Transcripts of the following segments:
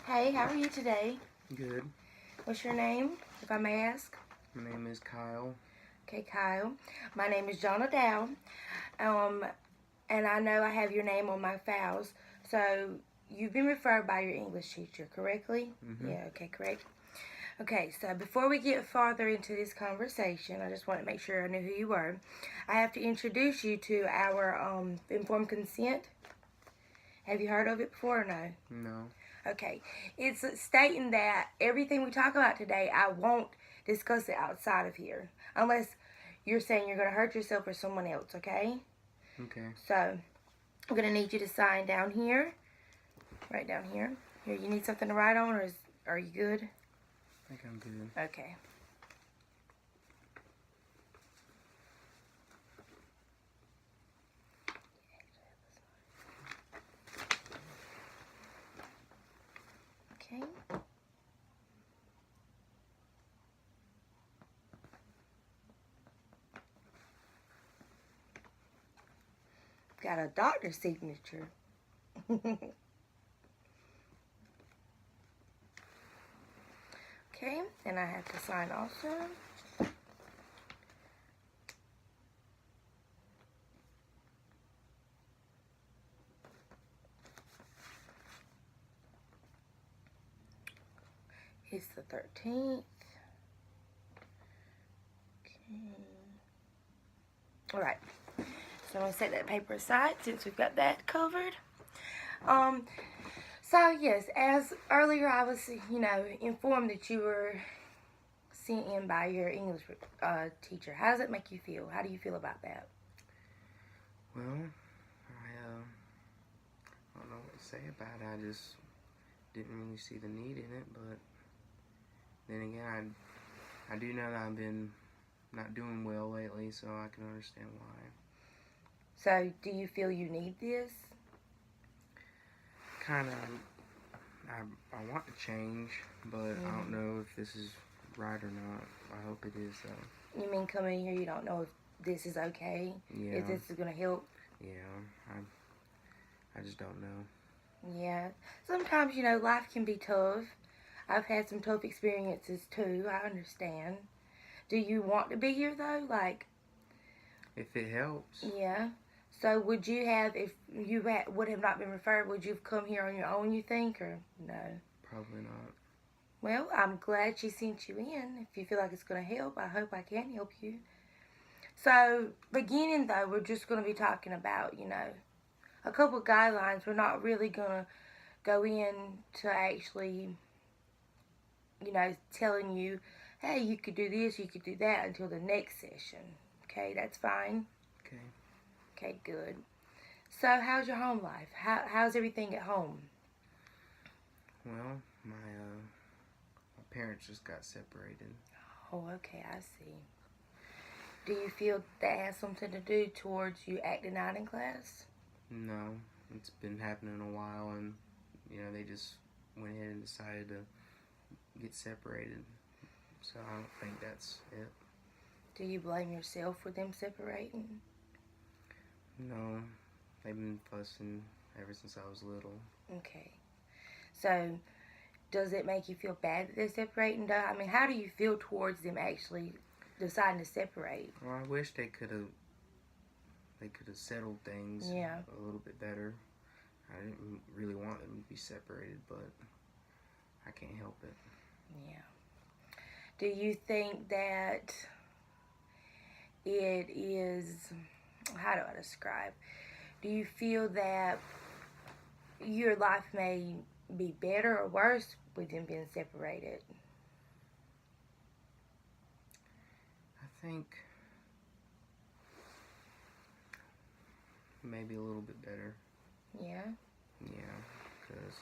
Hey, how are you today? Good. What's your name, if I may ask? My name is Kyle. Okay, Kyle. My name is Jonna Dow. Um, and I know I have your name on my files. So you've been referred by your English teacher, correctly? Mm-hmm. Yeah, okay, correct. Okay, so before we get farther into this conversation, I just want to make sure I knew who you were. I have to introduce you to our informed consent. Have you heard of it before or no? No. Okay, it's stating that everything we talk about today, I won't discuss it outside of here unless you're saying you're going to hurt yourself or someone else, okay? Okay. So, I'm going to need you to sign down here, right down here. Here, you need something to write on, or are you good? I think I'm good. Okay. Okay. Got a doctor's signature. Okay, and I have to sign also. It's the 13th. Okay. All right. So I'm going to set that paper aside since we've got that covered. So yes, as earlier I was, informed that you were sent in by your English teacher. How does it make you feel? How do you feel about that? Well, I don't know what to say about it. I just didn't really see the need in it, but then again, I do know that I've been not doing well lately, so I can understand why. So do you feel you need this? Kind of, I want to change, but I don't know if this is right or not. I hope it is, though. You mean coming here, you don't know if this is okay? Yeah. If this is going to help? Yeah, I just don't know. Yeah. Sometimes, life can be tough. I've had some tough experiences too. I understand. Do you want to be here though? If it helps. Yeah. So would you have, if you would have not been referred, would you have come here on your own, you think, or no? Probably not. Well, I'm glad she sent you in. If you feel like it's going to help, I hope I can help you. So, beginning though, we're just going to be talking about, a couple guidelines. We're not really going to go in to actually, telling you, hey, you could do this, you could do that until the next session. Okay, that's fine. Okay. Okay, good. So, how's your home life? How's everything at home? Well, my parents just got separated. Oh, okay, I see. Do you feel that has something to do towards you acting out in class? No, it's been happening a while, and they just went ahead and decided to get separated. So I don't think that's it. Do you blame yourself for them separating? No, they've been fussing ever since I was little. Okay. So, does it make you feel bad that they're separating? I mean, how do you feel towards them actually deciding to separate? Well, I wish they could have settled things a little bit better. I didn't really want them to be separated, but I can't help it. Yeah. Do you think that it is, how do I describe? Do you feel that your life may be better or worse with them being separated? I think maybe a little bit better. Yeah? Yeah, because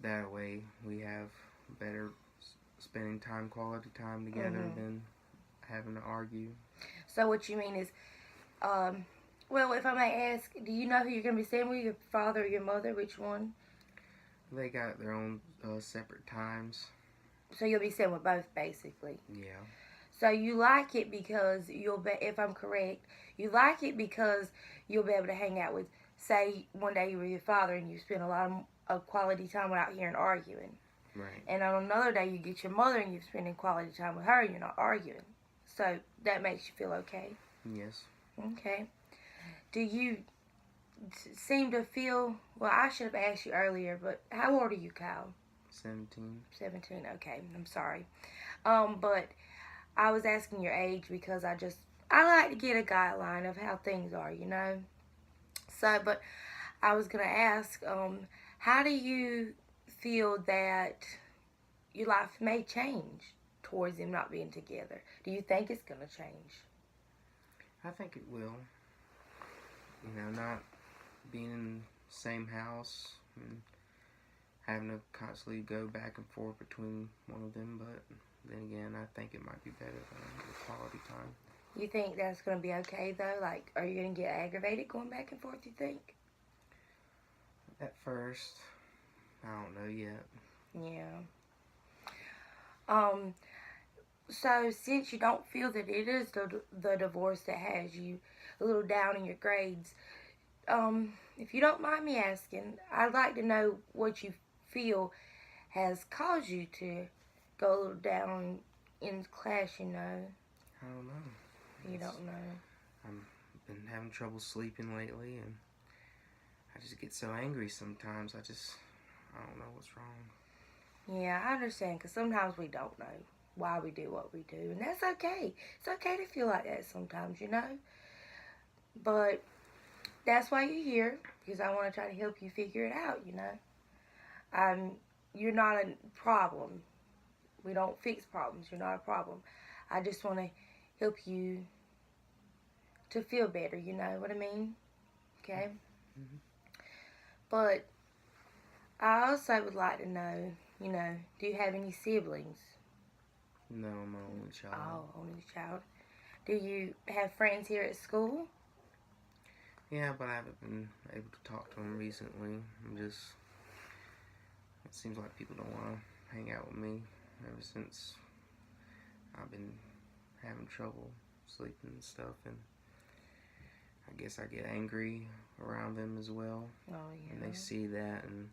that way we have better spending quality time together than having to argue. So what you mean is, well, if I may ask, do you know who you're going to be staying with, your father or your mother? Which one? They got their own separate times. So you'll be staying with both, basically. Yeah. So you like it because you'll be, if I'm correct, you like it because you'll be able to hang out with, say, one day you were your father and you spend a lot of a quality time without hearing arguing. Right. And on another day, you get your mother and you're spending quality time with her and you're not arguing. So that makes you feel okay. Yes. Okay. Do you seem to feel, well, I should have asked you earlier, but how old are you, Kyle? 17. 17. Okay. I'm sorry. But I was asking your age because I like to get a guideline of how things are, you know? So, but I was going to ask, how do you feel that your life may change towards them not being together? Do you think it's going to change? I think it will. You know, not being in the same house and having to constantly go back and forth between one of them, but then again, I think it might be better than the quality time. You think that's going to be okay, though? Like, are you going to get aggravated going back and forth, you think? At first, I don't know yet. Yeah. So since you don't feel that it is the divorce that has you a little down in your grades, if you don't mind me asking, I'd like to know what you feel has caused you to go a little down in class, you know. I don't know. You don't know. I've been having trouble sleeping lately, and I just get so angry sometimes. I don't know what's wrong. Yeah, I understand, because sometimes we don't know why we do what we do, and that's okay. It's okay to feel like that sometimes, you know. But that's why you're here, because I want to try to help you figure it out, you know. You're not a problem. We don't fix problems. You're not a problem. I just want to help you to feel better, you know what I mean? Okay? Mm-hmm. But I also would like to know, you know, do you have any siblings? No, I'm my only child. Oh, only child. Do you have friends here at school? Yeah, but I haven't been able to talk to them recently. It seems like people don't want to hang out with me ever since I've been having trouble sleeping and stuff, and I guess I get angry around them as well. Oh, yeah. And they see that, and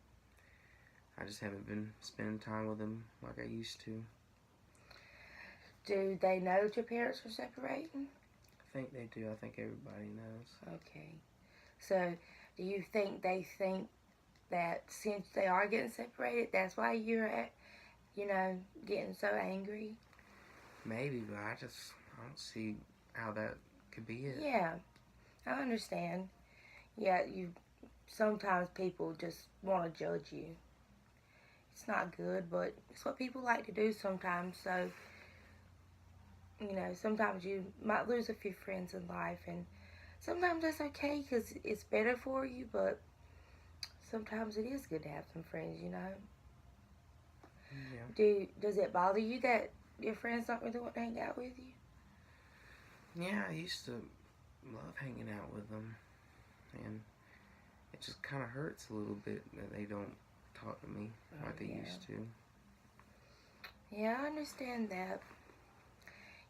I just haven't been spending time with them like I used to. Do they know that your parents were separating? I think they do. I think everybody knows. Okay. So, do you think they think that since they are getting separated, that's why you're getting so angry? Maybe, but I don't see how that could be it. Yeah, I understand. Yeah, sometimes people just want to judge you. It's not good, but it's what people like to do sometimes. So, you know, sometimes you might lose a few friends in life, and sometimes that's okay because it's better for you, but sometimes it is good to have some friends, you know. Yeah. Does it bother you that your friends don't really want to hang out with you? Yeah, I used to love hanging out with them, and it just kind of hurts a little bit that they don't talk to me like they used to. Yeah, I understand that.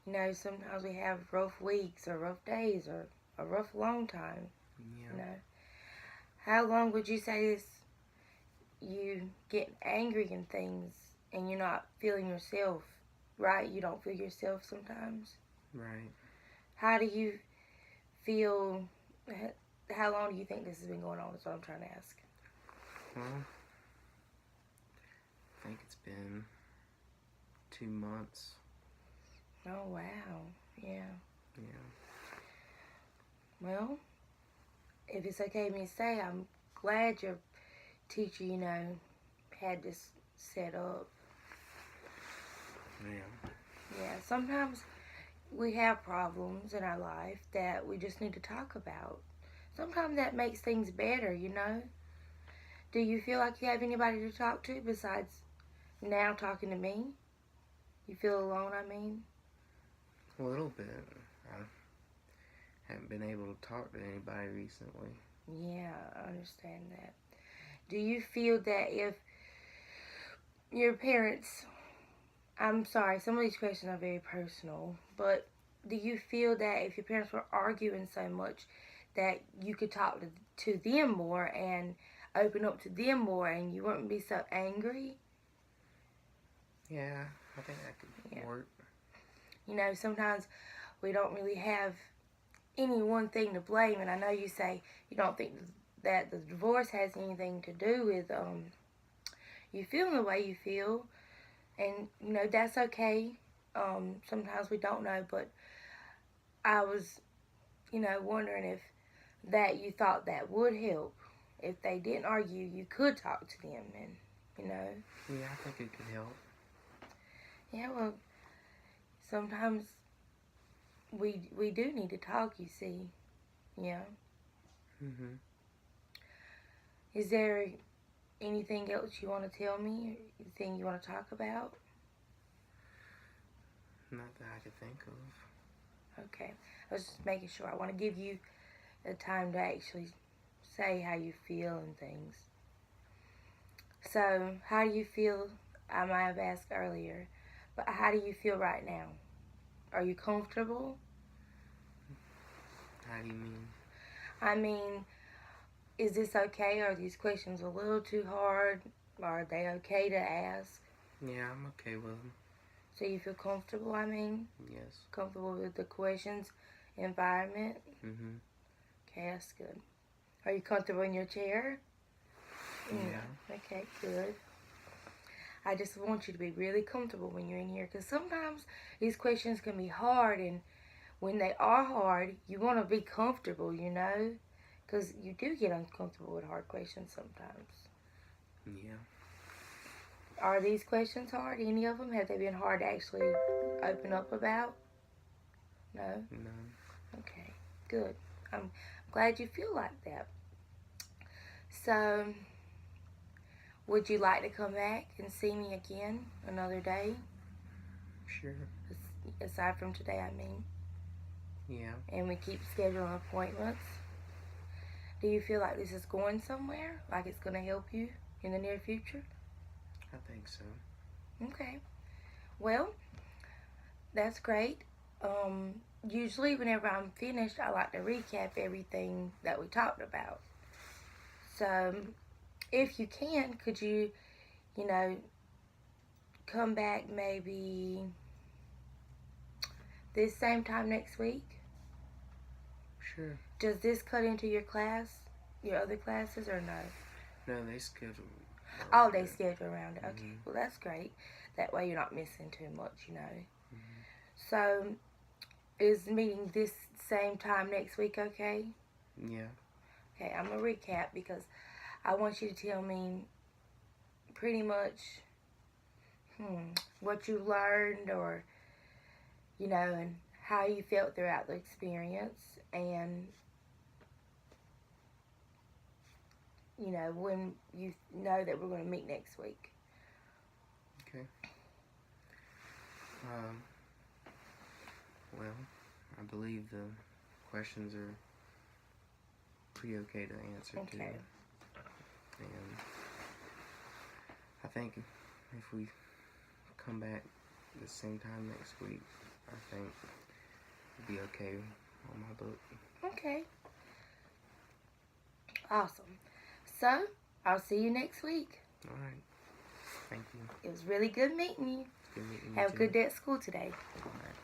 You know, sometimes we have rough weeks or rough days or a rough long time. Yeah. You know, how long would you say this? You get angry and things, and you're not feeling yourself, right? You don't feel yourself sometimes. Right. How do you feel? How long do you think this has been going on? Is what I'm trying to ask. Well, I think it's been 2 months. Oh, wow. Yeah. Yeah. Well, if it's okay with me to say, I'm glad your teacher, you know, had this set up. Yeah. Yeah, sometimes we have problems in our life that we just need to talk about. Sometimes that makes things better, you know. Do you feel like you have anybody to talk to besides now talking to me? You feel alone, I mean? A little bit. I haven't been able to talk to anybody recently. Yeah, I understand that. Do you feel that if your parents, I'm sorry, some of these questions are very personal, but do you feel that if your parents were arguing so much that you could talk to them more and open up to them more and you wouldn't be so angry. Yeah, I think that could work. You know, sometimes we don't really have any one thing to blame, and I know you say you don't think that the divorce has anything to do with you feeling the way you feel, and you know that's okay. Sometimes we don't know, but I was, you know, wondering if that you thought that would help. If they didn't argue, you could talk to them, and you know. Yeah, I think it could help. Yeah, well, sometimes we do need to talk. You see, yeah. Mhm. Is there anything else you want to tell me? Anything you want to talk about? Not that I could think of. Okay, I was just making sure. I want to give you the time to actually say how you feel and things. So, how do you feel? I might have asked earlier, but how do you feel right now? Are you comfortable? How do you mean? I mean, is this okay? Are these questions a little too hard? Are they okay to ask? Yeah, I'm okay with them. So you feel comfortable, I mean? Yes. Comfortable with the questions, environment? Mhm. Okay, that's good. Are you comfortable in your chair? Yeah. Okay, good. I just want you to be really comfortable when you're in here, because sometimes these questions can be hard, and when they are hard, you want to be comfortable, you know, because you do get uncomfortable with hard questions sometimes. Yeah. Are these questions hard? Any of them? Have they been hard to actually open up about? No? No. Okay, good. I'm glad you feel like that. So, would you like to come back and see me again another day? Sure. Aside from today, I mean. Yeah. And we keep scheduling appointments. Do you feel like this is going somewhere? Like it's going to help you in the near future? I think so. Okay. Well, that's great. Usually whenever I'm finished, I like to recap everything that we talked about. So, if you can, could you, you know, come back maybe this same time next week? Sure. Does this cut into your class, your other classes, or no? No, they schedule. Oh, they schedule around it. Okay, Mhm. well that's great. That way you're not missing too much, you know. Mhm. So, is meeting this same time next week okay? Yeah. Okay, I'm gonna recap because I want you to tell me pretty much what you learned, or you know, and how you felt throughout the experience, and you know when you know that we're going to meet next week. Okay. Well, I believe the questions are pretty okay to answer too. Okay. And I think if we come back the same time next week, I think it'll be okay on my book. Okay. Awesome. So, I'll see you next week. All right. Thank you. It was really good meeting you. Good meeting you Have a too. good day at school today. All right.